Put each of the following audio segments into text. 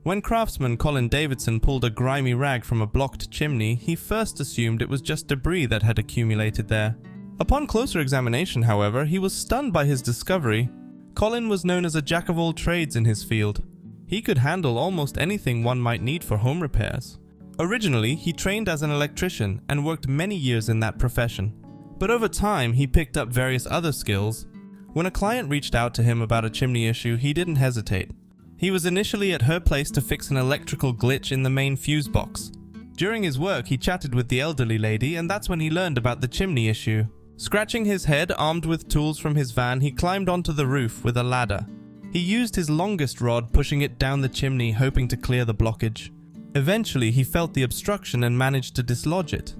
When craftsman Colin Davidson pulled a grimy rag from a blocked chimney, he first assumed it was just debris that had accumulated there. Upon closer examination, however, he was stunned by his discovery. Colin was known as a jack-of-all-trades in his field. He could handle almost anything one might need for home repairs. Originally, he trained as an electrician and worked many years in that profession. But over time, he picked up various other skills. When a client reached out to him about a chimney issue, he didn't hesitate. He was initially at her place to fix an electrical glitch in the main fuse box. During his work, he chatted with the elderly lady, and that's when he learned about the chimney issue. Scratching his head, armed with tools from his van, he climbed onto the roof with a ladder. He used his longest rod, pushing it down the chimney, hoping to clear the blockage. Eventually, he felt the obstruction and managed to dislodge it.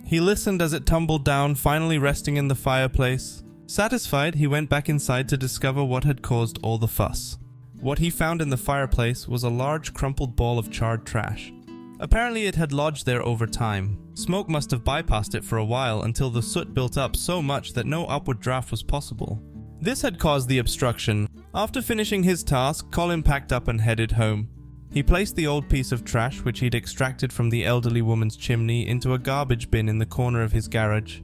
He listened as it tumbled down, finally resting in the fireplace. Satisfied, he went back inside to discover what had caused all the fuss. What he found in the fireplace was a large crumpled ball of charred trash. Apparently it had lodged there over time. Smoke must have bypassed it for a while until the soot built up so much that no upward draft was possible. This had caused the obstruction. After finishing his task, Colin packed up and headed home. He placed the old piece of trash which he'd extracted from the elderly woman's chimney into a garbage bin in the corner of his garage.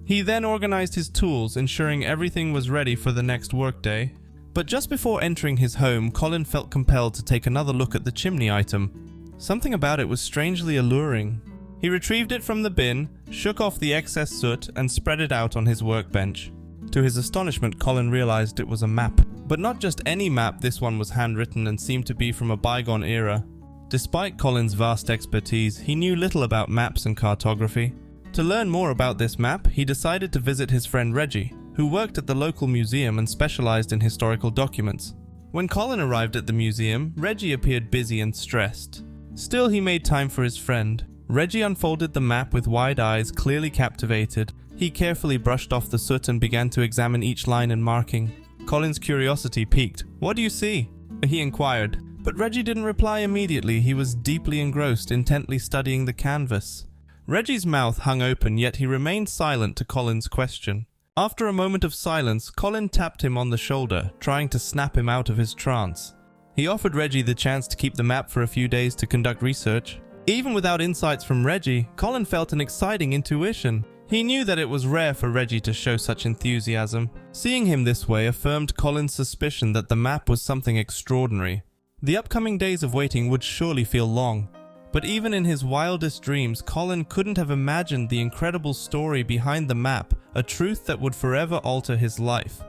He then organized his tools, ensuring everything was ready for the next workday. But just before entering his home, Colin felt compelled to take another look at the chimney item. Something about it was strangely alluring. He retrieved it from the bin, shook off the excess soot, and spread it out on his workbench. To his astonishment, Colin realized it was a map. But not just any map, this one was handwritten and seemed to be from a bygone era. Despite Colin's vast expertise, he knew little about maps and cartography. To learn more about this map, he decided to visit his friend Reggie, who worked at the local museum and specialized in historical documents. When Colin arrived at the museum, Reggie appeared busy and stressed. Still, he made time for his friend. Reggie unfolded the map with wide eyes, clearly captivated. He carefully brushed off the soot and began to examine each line and marking. Colin's curiosity piqued. "What do you see?" he inquired. But Reggie didn't reply immediately. He was deeply engrossed, intently studying the canvas. Reggie's mouth hung open, yet he remained silent to Colin's question. After a moment of silence, Colin tapped him on the shoulder, trying to snap him out of his trance. He offered Reggie the chance to keep the map for a few days to conduct research. Even without insights from Reggie, Colin felt an exciting intuition. He knew that it was rare for Reggie to show such enthusiasm. Seeing him this way affirmed Colin's suspicion that the map was something extraordinary. The upcoming days of waiting would surely feel long. But even in his wildest dreams, Colin couldn't have imagined the incredible story behind the map, a truth that would forever alter his life.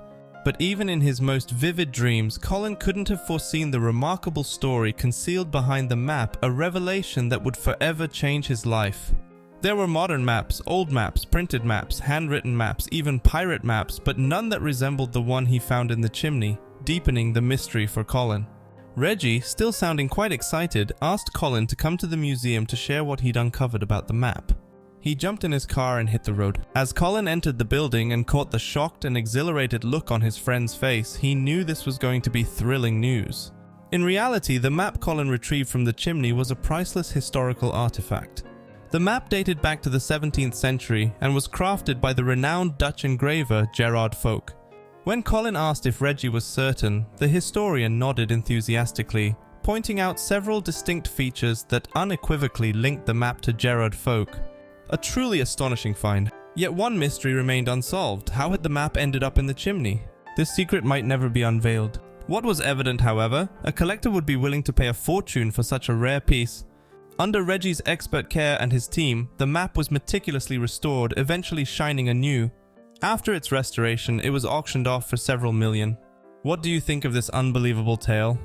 But even in his most vivid dreams, Colin couldn't have foreseen the remarkable story concealed behind the map, a revelation that would forever change his life. There were modern maps, old maps, printed maps, handwritten maps, even pirate maps, but none that resembled the one he found in the chimney, deepening the mystery for Colin. Reggie, still sounding quite excited, asked Colin to come to the museum to share what he'd uncovered about the map. He jumped in his car and hit the road. As Colin entered the building and caught the shocked and exhilarated look on his friend's face, he knew this was going to be thrilling news. In reality, the map Colin retrieved from the chimney was a priceless historical artifact. The map dated back to the 17th century and was crafted by the renowned Dutch engraver Gerard Folk. When Colin asked if Reggie was certain, the historian nodded enthusiastically, pointing out several distinct features that unequivocally linked the map to Gerard Folk. A truly astonishing find. Yet one mystery remained unsolved. How had the map ended up in the chimney? This secret might never be unveiled. What was evident, however, a collector would be willing to pay a fortune for such a rare piece. Under Reggie's expert care and his team, the map was meticulously restored, eventually shining anew. After its restoration, it was auctioned off for several million. What do you think of this unbelievable tale?